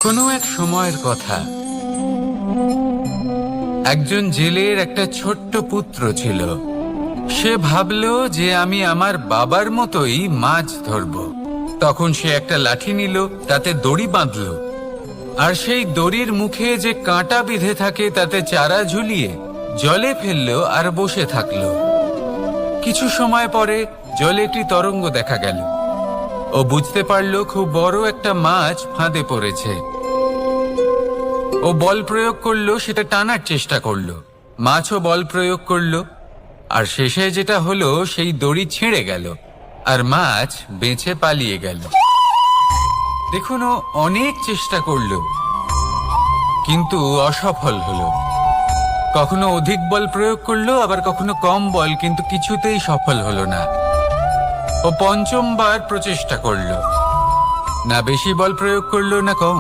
কোনো এক সময়ের কথা, একজন জেলের একটা ছোট্ট পুত্র ছিল। সে ভাবলো যে আমি আমার বাবার মতোই মাছ ধরব। তখন সে একটা লাঠি নিল, তাতে দড়ি বাঁধলো, আর সেই দড়ির মুখে যে কাঁটা বিঁধে থাকে তাতে চারা ঝুলিয়ে জলে ফেললো আর বসে থাকলো। কিছু সময় পরে জলে একটি তরঙ্গ দেখা গেল। ও বুঝতে পারলো খুব বড় একটা মাছ ফাঁদে পড়েছে। ও বল প্রয়োগ করলো, সেটা টানার চেষ্টা করলো। মাছও বল প্রয়োগ করলো, আর শেষে যেটা হলো সেই দড়ি ছিঁড়ে গেল আর মাছ বেঁচে পালিয়ে গেল। দেখুন, ও অনেক চেষ্টা করলো কিন্তু অসফল হলো। কখনো অধিক বল প্রয়োগ করলো, আবার কখনো কম বল, কিন্তু কিছুতেই সফল হলো না। ও পঞ্চমবার প্রচেষ্টা করলো, না বেশি বল প্রয়োগ করলো না কম।